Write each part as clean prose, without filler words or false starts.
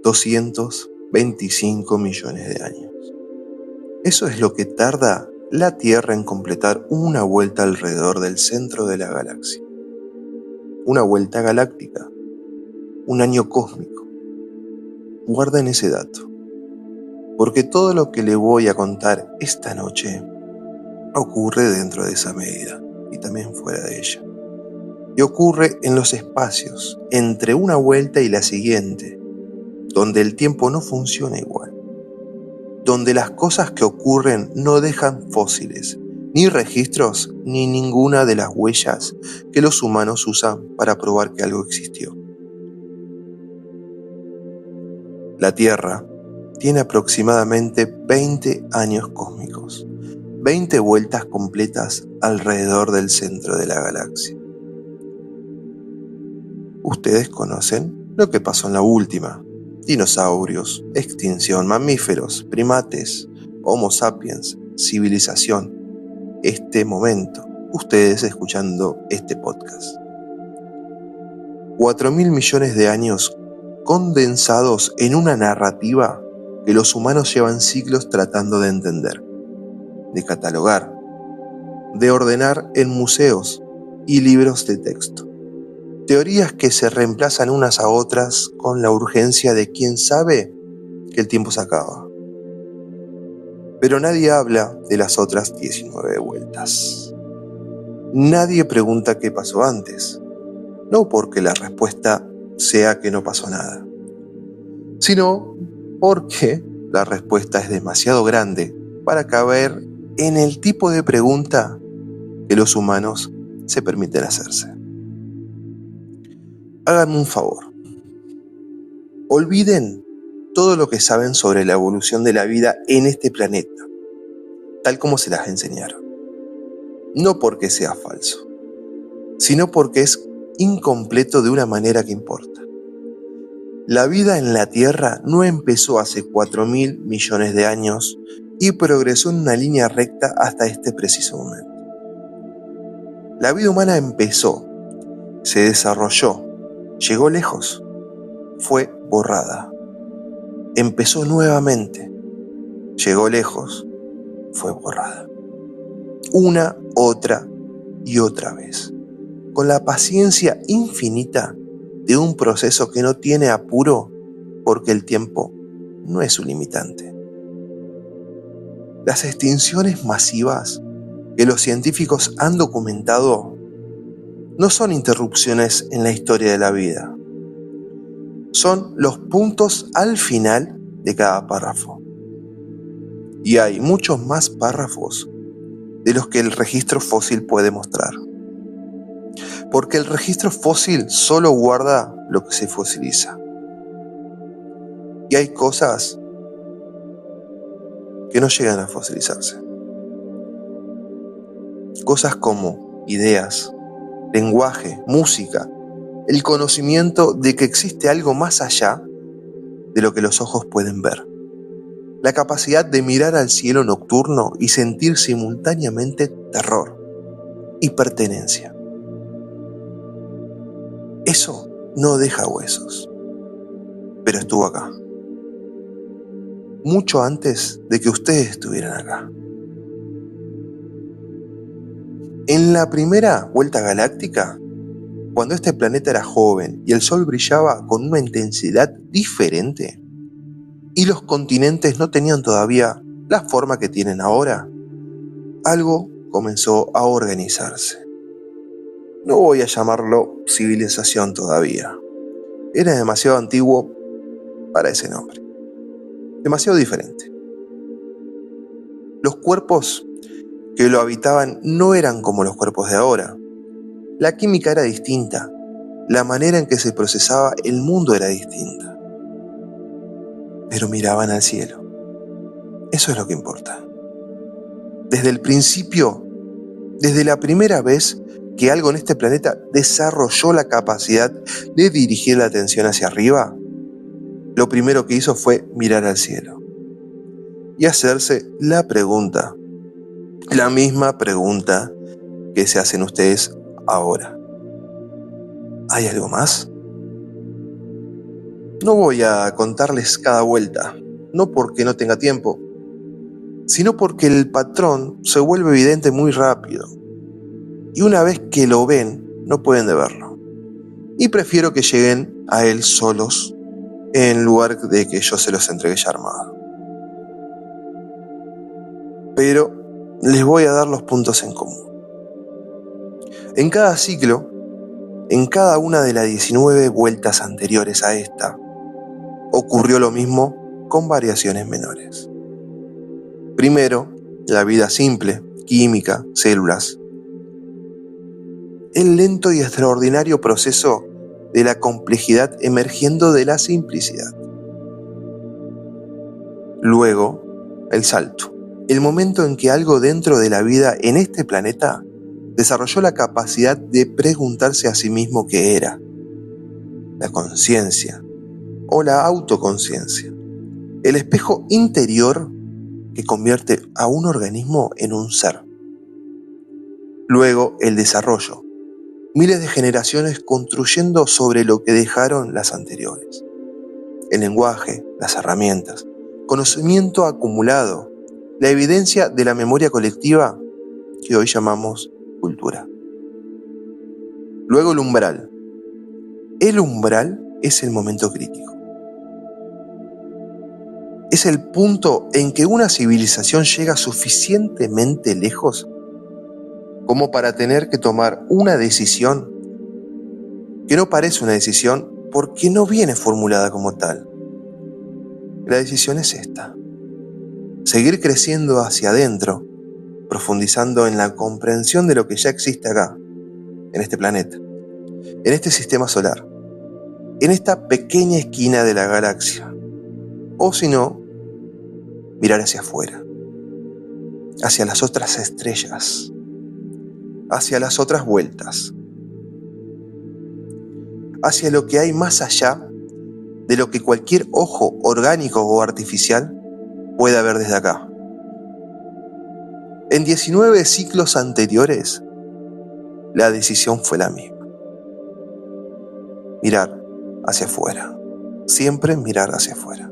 225 millones de años. Eso es lo que tarda la Tierra en completar una vuelta alrededor del centro de la galaxia. Una vuelta galáctica, un año cósmico. Guarden ese dato, porque todo lo que le voy a contar esta noche ocurre dentro de esa medida y también fuera de ella. Y ocurre en los espacios entre una vuelta y la siguiente, donde el tiempo no funciona igual, donde las cosas que ocurren no dejan fósiles, ni registros, ni ninguna de las huellas que los humanos usan para probar que algo existió. La Tierra tiene aproximadamente 20 años cósmicos, 20 vueltas completas alrededor del centro de la galaxia. Ustedes conocen lo que pasó en la última: dinosaurios, extinción, mamíferos, primates, Homo sapiens, civilización. Este momento, ustedes escuchando este podcast. 4.000 millones de años condensados en una narrativa que los humanos llevan siglos tratando de entender, de catalogar, de ordenar en museos y libros de texto. Teorías que se reemplazan unas a otras con la urgencia de quien sabe que el tiempo se acaba. Pero nadie habla de las otras 19 vueltas. Nadie pregunta qué pasó antes, no porque la respuesta sea que no pasó nada, sino porque la respuesta es demasiado grande para caber en el tipo de pregunta que los humanos se permiten hacerse. Háganme un favor. Olviden todo lo que saben sobre la evolución de la vida en este planeta, tal como se las enseñaron. No porque sea falso, sino porque es incompleto de una manera que importa. La vida en la Tierra no empezó hace 4.000 millones de años y progresó en una línea recta hasta este preciso momento. La vida humana empezó, se desarrolló, llegó lejos, fue borrada. Empezó nuevamente, llegó lejos, fue borrada. Una, otra y otra vez, con la paciencia infinita de un proceso que no tiene apuro porque el tiempo no es un limitante. Las extinciones masivas que los científicos han documentado no son interrupciones en la historia de la vida. Son los puntos al final de cada párrafo. Y hay muchos más párrafos de los que el registro fósil puede mostrar. Porque el registro fósil solo guarda lo que se fosiliza. Y hay cosas que no llegan a fosilizarse. Cosas como ideas, lenguaje, música, el conocimiento de que existe algo más allá de lo que los ojos pueden ver. La capacidad de mirar al cielo nocturno y sentir simultáneamente terror y pertenencia. Eso no deja huesos, pero estuvo acá. Mucho antes de que ustedes estuvieran acá. En la primera vuelta galáctica, cuando este planeta era joven y el Sol brillaba con una intensidad diferente, y los continentes no tenían todavía la forma que tienen ahora, algo comenzó a organizarse. No voy a llamarlo civilización todavía. Era demasiado antiguo para ese nombre. Demasiado diferente. Los cuerpos que lo habitaban no eran como los cuerpos de ahora. La química era distinta. La manera en que se procesaba el mundo era distinta. Pero miraban al cielo. Eso es lo que importa. Desde el principio, desde la primera vez que algo en este planeta desarrolló la capacidad de dirigir la atención hacia arriba, lo primero que hizo fue mirar al cielo y hacerse la pregunta, la misma pregunta que se hacen ustedes ahora. ¿Hay algo más? No voy a contarles cada vuelta, no porque no tenga tiempo, sino porque el patrón se vuelve evidente muy rápido. Y una vez que lo ven, no pueden de verlo. Y prefiero que lleguen a él solos en lugar de que yo se los entregue ya armado. Pero les voy a dar los puntos en común. En cada ciclo, en cada una de las 19 vueltas anteriores a esta, ocurrió lo mismo con variaciones menores. Primero, la vida simple, química, células. El lento y extraordinario proceso de la complejidad emergiendo de la simplicidad. Luego, el salto, el momento en que algo dentro de la vida en este planeta desarrolló la capacidad de preguntarse a sí mismo qué era, la conciencia o la autoconciencia, el espejo interior que convierte a un organismo en un ser. Luego, el desarrollo, miles de generaciones construyendo sobre lo que dejaron las anteriores. El lenguaje, las herramientas, conocimiento acumulado, la evidencia de la memoria colectiva que hoy llamamos cultura. Luego el umbral. El umbral es el momento crítico. Es el punto en que una civilización llega suficientemente lejos como para tener que tomar una decisión que no parece una decisión porque no viene formulada como tal. La decisión es esta: seguir creciendo hacia adentro, profundizando en la comprensión de lo que ya existe acá, en este planeta, en este sistema solar, en esta pequeña esquina de la galaxia. O si no, mirar hacia afuera, hacia las otras estrellas, hacia las otras vueltas, hacia lo que hay más allá de lo que cualquier ojo orgánico o artificial pueda ver desde acá. En 19 ciclos anteriores, la decisión fue la misma. Mirar hacia afuera, siempre mirar hacia afuera.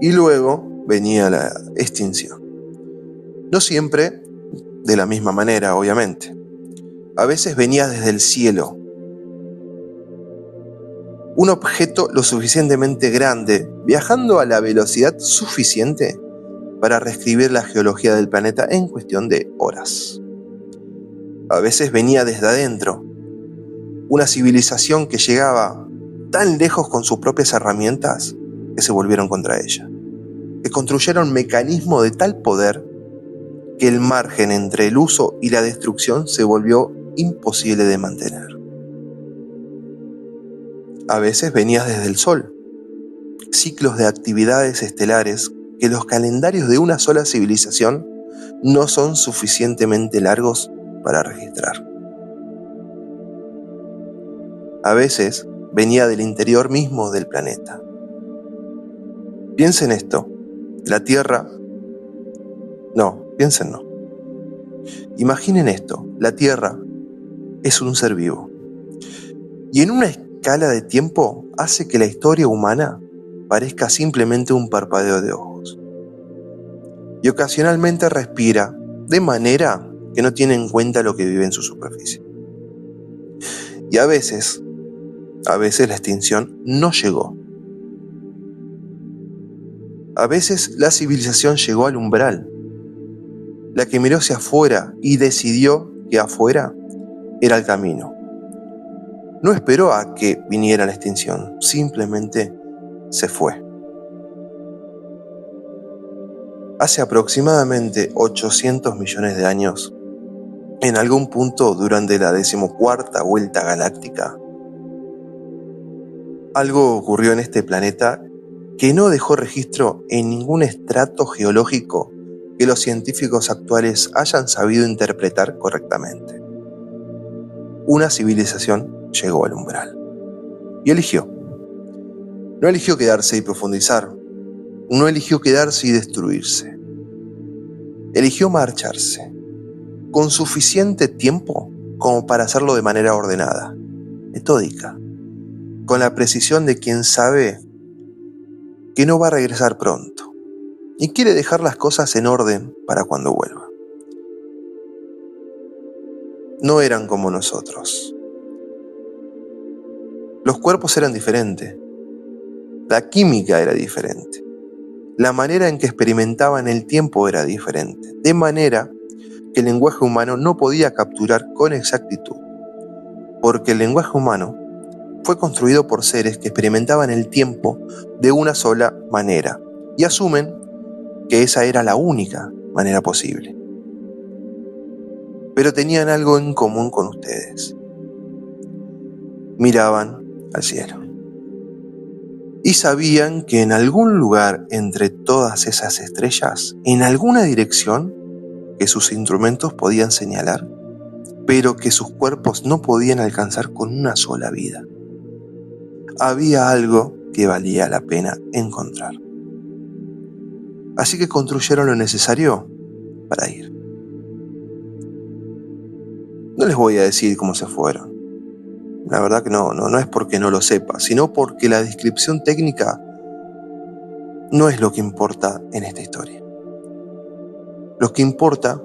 Y luego venía la extinción. No siempre de la misma manera, obviamente. A veces venía desde el cielo. Un objeto lo suficientemente grande, viajando a la velocidad suficiente para reescribir la geología del planeta en cuestión de horas. A veces venía desde adentro. Una civilización que llegaba tan lejos con sus propias herramientas que se volvieron contra ella. Que construyeron mecanismos de tal poder que el margen entre el uso y la destrucción se volvió imposible de mantener. A veces venía desde el Sol, ciclos de actividades estelares que los calendarios de una sola civilización no son suficientemente largos para registrar. A veces venía del interior mismo del planeta. Piensen esto, la Tierra... Piensen no. Imaginen esto, la Tierra es un ser vivo. Y en una escala de tiempo hace que la historia humana parezca simplemente un parpadeo de ojos. Y ocasionalmente respira de manera que no tiene en cuenta lo que vive en su superficie. Y a veces la extinción no llegó. A veces la civilización llegó al umbral, la que miró hacia afuera y decidió que afuera era el camino. No esperó a que viniera la extinción, simplemente se fue. Hace aproximadamente 800 millones de años, en algún punto durante la 14ª vuelta galáctica, algo ocurrió en este planeta que no dejó registro en ningún estrato geológico que los científicos actuales hayan sabido interpretar correctamente. Una civilización llegó al umbral y eligió. No eligió quedarse y profundizar, no eligió quedarse y destruirse. Eligió marcharse, con suficiente tiempo como para hacerlo de manera ordenada, metódica, con la precisión de quien sabe que no va a regresar pronto y quiere dejar las cosas en orden para cuando vuelva. No eran como nosotros. Los cuerpos eran diferentes, la química era diferente, la manera en que experimentaban el tiempo era diferente, de manera que el lenguaje humano no podía capturar con exactitud, porque el lenguaje humano fue construido por seres que experimentaban el tiempo de una sola manera y asumen que esa era la única manera posible. Pero tenían algo en común con ustedes. Miraban al cielo y sabían que en algún lugar entre todas esas estrellas, en alguna dirección que sus instrumentos podían señalar, pero que sus cuerpos no podían alcanzar con una sola vida, había algo que valía la pena encontrar. Así que construyeron lo necesario para ir. No les voy a decir cómo se fueron. La verdad que no es porque no lo sepa, sino porque la descripción técnica no es lo que importa en esta historia. Lo que importa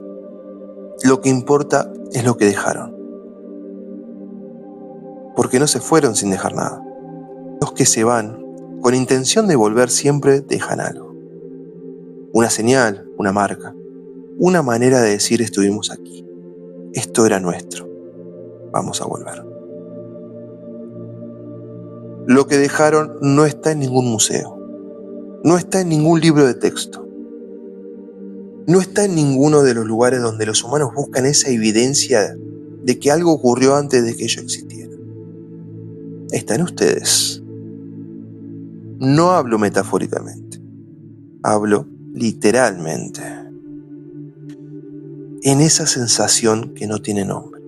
es lo que dejaron. Porque no se fueron sin dejar nada. Los que se van, con intención de volver, siempre dejan algo. Una señal, una marca, una manera de decir estuvimos aquí. Esto era nuestro. Vamos a volver. Lo que dejaron no está en ningún museo. No está en ningún libro de texto. No está en ninguno de los lugares donde los humanos buscan esa evidencia de que algo ocurrió antes de que ello existiera. Está en ustedes. No hablo metafóricamente. Hablo literalmente. En esa sensación que no tiene nombre.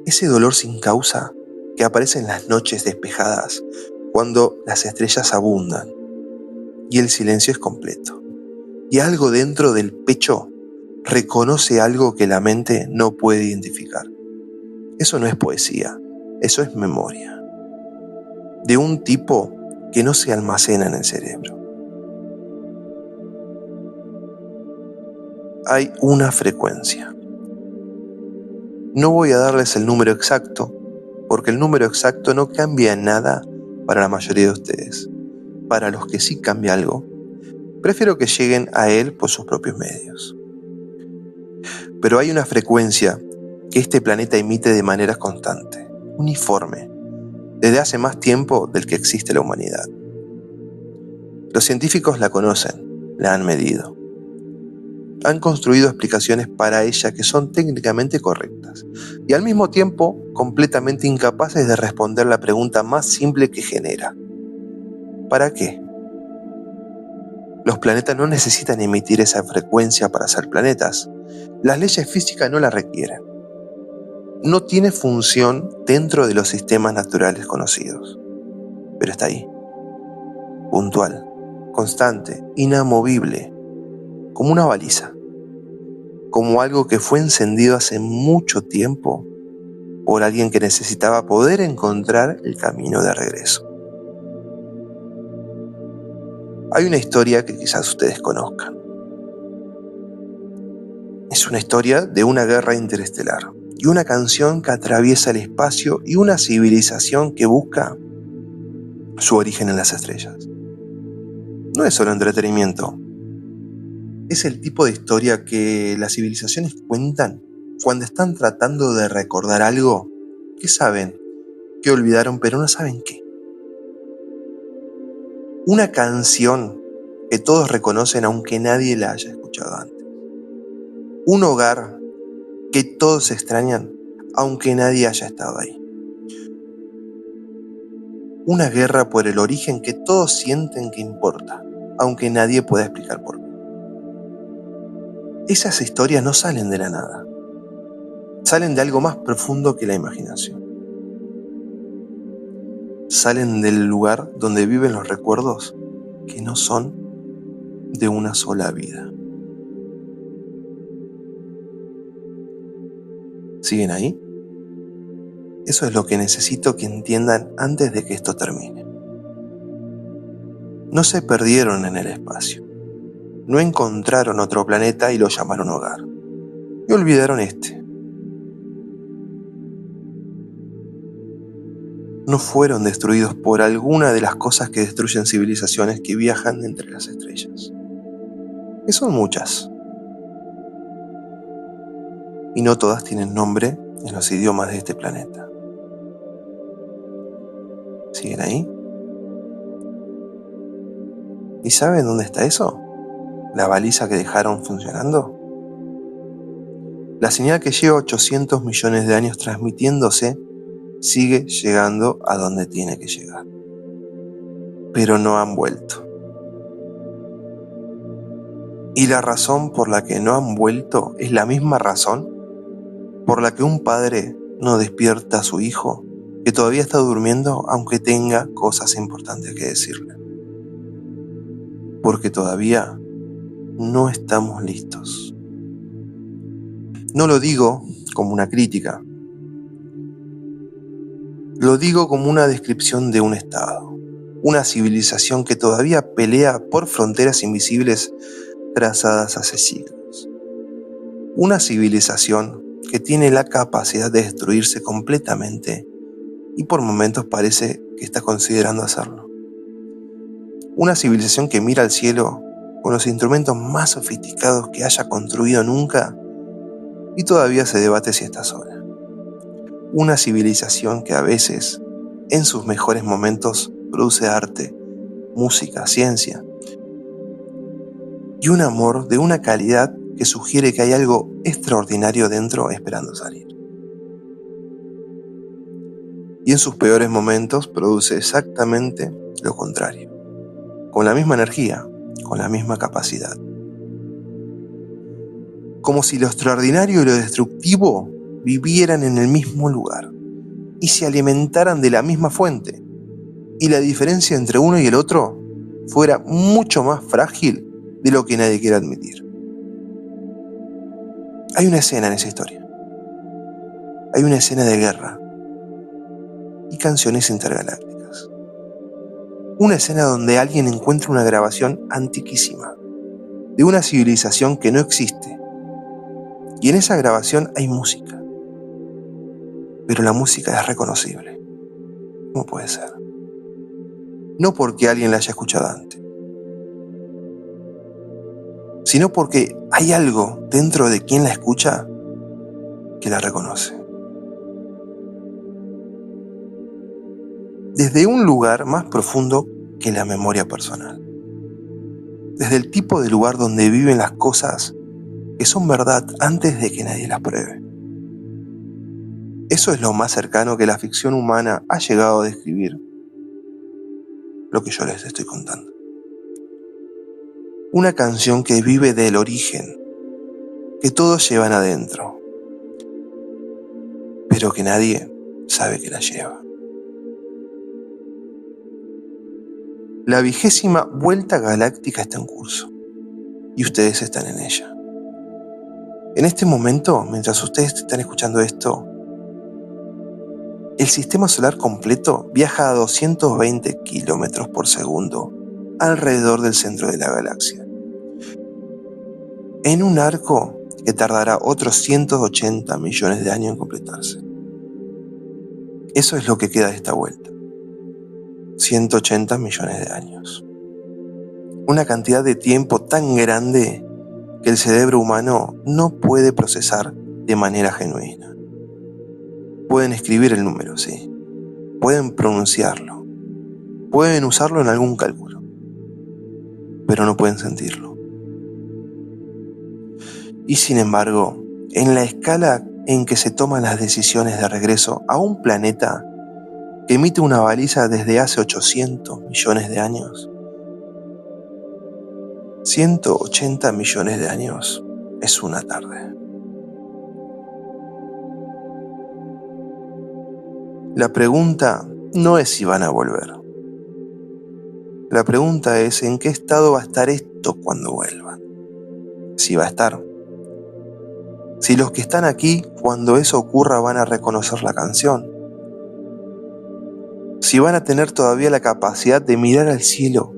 Ese dolor sin causa que aparece en las noches despejadas cuando las estrellas abundan y el silencio es completo. Y algo dentro del pecho reconoce algo que la mente no puede identificar. Eso no es poesía, eso es memoria. De un tipo que no se almacena en el cerebro. Hay una frecuencia. No voy a darles el número exacto, porque el número exacto no cambia nada para la mayoría de ustedes. Para los que sí cambia algo, prefiero que lleguen a él por sus propios medios. Pero hay una frecuencia que este planeta emite de manera constante, uniforme, desde hace más tiempo del que existe la humanidad. Los científicos la conocen, la han medido. Han construido explicaciones para ella que son técnicamente correctas y al mismo tiempo completamente incapaces de responder la pregunta más simple que genera. ¿Para qué? Los planetas no necesitan emitir esa frecuencia para ser planetas. Las leyes físicas no la requieren. No tiene función dentro de los sistemas naturales conocidos. Pero está ahí. Puntual, constante, inamovible, como una baliza. Como algo que fue encendido hace mucho tiempo por alguien que necesitaba poder encontrar el camino de regreso. Hay una historia que quizás ustedes conozcan. Es una historia de una guerra interestelar y una canción que atraviesa el espacio y una civilización que busca su origen en las estrellas. No es solo entretenimiento. Es el tipo de historia que las civilizaciones cuentan cuando están tratando de recordar algo que saben, que olvidaron, pero no saben qué. Una canción que todos reconocen aunque nadie la haya escuchado antes. Un hogar que todos extrañan aunque nadie haya estado ahí. Una guerra por el origen que todos sienten que importa, aunque nadie pueda explicar por qué. Esas historias no salen de la nada. Salen de algo más profundo que la imaginación. Salen del lugar donde viven los recuerdos que no son de una sola vida. ¿Siguen ahí? Eso es lo que necesito que entiendan antes de que esto termine. No se perdieron en el espacio. No encontraron otro planeta y lo llamaron hogar. Y olvidaron este. No fueron destruidos por alguna de las cosas que destruyen civilizaciones que viajan entre las estrellas. Que son muchas. Y no todas tienen nombre en los idiomas de este planeta. ¿Siguen ahí? ¿Y saben dónde está eso? ¿La baliza que dejaron funcionando? La señal que lleva 800 millones de años transmitiéndose sigue llegando a donde tiene que llegar. Pero no han vuelto. Y la razón por la que no han vuelto es la misma razón por la que un padre no despierta a su hijo que todavía está durmiendo aunque tenga cosas importantes que decirle. Porque todavía no estamos listos. No lo digo como una crítica. Lo digo como una descripción de un estado, una civilización que todavía pelea por fronteras invisibles trazadas hace siglos. Una civilización que tiene la capacidad de destruirse completamente y por momentos parece que está considerando hacerlo. Una civilización que mira al cielo con los instrumentos más sofisticados que haya construido nunca y todavía se debate si está sola. Una civilización que a veces, en sus mejores momentos, produce arte, música, ciencia y un amor de una calidad que sugiere que hay algo extraordinario dentro esperando salir. Y en sus peores momentos produce exactamente lo contrario, con la misma energía, con la misma capacidad. Como si lo extraordinario y lo destructivo vivieran en el mismo lugar y se alimentaran de la misma fuente, y la diferencia entre uno y el otro fuera mucho más frágil de lo que nadie quiere admitir. Hay una escena en esa historia. Hay una escena de guerra y canciones intergalácticas. Una escena donde alguien encuentra una grabación antiquísima de una civilización que no existe. Y en esa grabación hay música. Pero la música es reconocible. ¿Cómo puede ser? No porque alguien la haya escuchado antes, sino porque hay algo dentro de quien la escucha que la reconoce. Desde un lugar más profundo que la memoria personal. Desde el tipo de lugar donde viven las cosas que son verdad antes de que nadie las pruebe. Eso es lo más cercano que la ficción humana ha llegado a describir lo que yo les estoy contando. Una canción que vive del origen, que todos llevan adentro, pero que nadie sabe que la lleva. La 20ª Vuelta Galáctica está en curso, y ustedes están en ella. En este momento, mientras ustedes están escuchando esto, el sistema solar completo viaja a 220 kilómetros por segundo alrededor del centro de la galaxia, en un arco que tardará otros 180 millones de años en completarse. Eso es lo que queda de esta vuelta. 180 millones de años. Una cantidad de tiempo tan grande que el cerebro humano no puede procesar de manera genuina. Pueden escribir el número, sí. Pueden pronunciarlo. Pueden usarlo en algún cálculo. Pero no pueden sentirlo. Y sin embargo, en la escala en que se toman las decisiones de regreso a un planeta que emite una baliza desde hace 800 millones de años, 180 millones de años es una tarde. La pregunta no es si van a volver. La pregunta es en qué estado va a estar esto cuando vuelvan. Si va a estar. Si los que están aquí, cuando eso ocurra, van a reconocer la canción, Si van a tener todavía la capacidad de mirar al cielo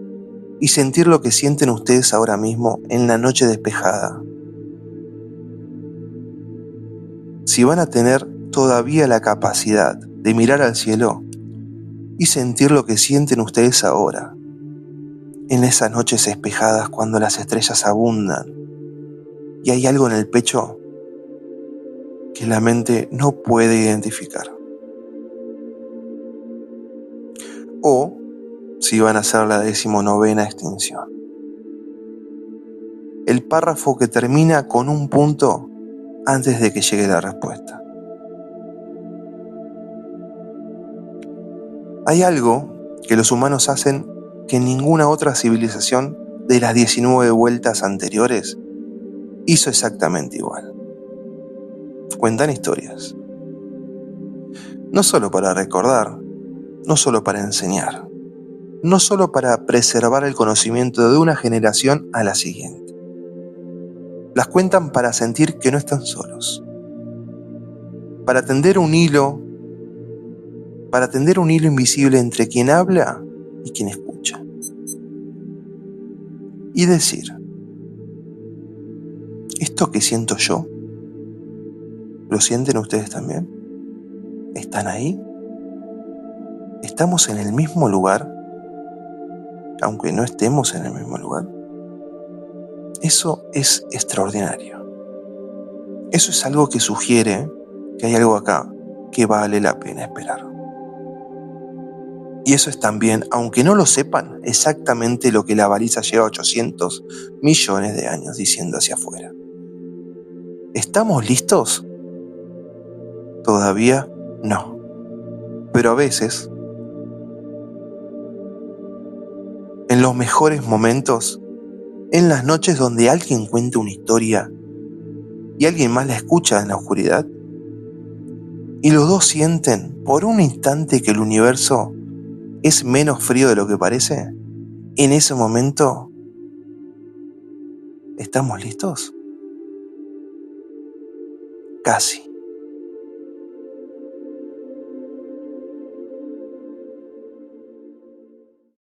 y sentir lo que sienten ustedes ahora mismo en la noche despejada. Si van a tener todavía la capacidad de mirar al cielo y sentir lo que sienten ustedes ahora, en esas noches despejadas cuando las estrellas abundan y hay algo en el pecho que la mente no puede identificar. O si van a hacer la 19ª extinción. El párrafo que termina con un punto antes de que llegue la respuesta. Hay algo que los humanos hacen que ninguna otra civilización de las 19 vueltas anteriores hizo exactamente igual. Cuentan historias. No solo para recordar, no solo para enseñar, no solo para preservar el conocimiento de una generación a la siguiente. Las cuentan para sentir que no están solos, para tender un hilo invisible entre quien habla y quien escucha. Y decir, ¿esto que siento yo, lo sienten ustedes también? ¿Están ahí? ¿Estamos en el mismo lugar, aunque no estemos en el mismo lugar? Eso es extraordinario. Eso es algo que sugiere que hay algo acá que vale la pena esperar. Y eso es también, aunque no lo sepan, exactamente lo que la baliza lleva 800 millones de años diciendo hacia afuera. ¿Estamos listos? Todavía no. Pero a veces, en los mejores momentos, en las noches donde alguien cuenta una historia y alguien más la escucha en la oscuridad, y los dos sienten por un instante que el universo es menos frío de lo que parece, en ese momento, ¿estamos listos? Casi.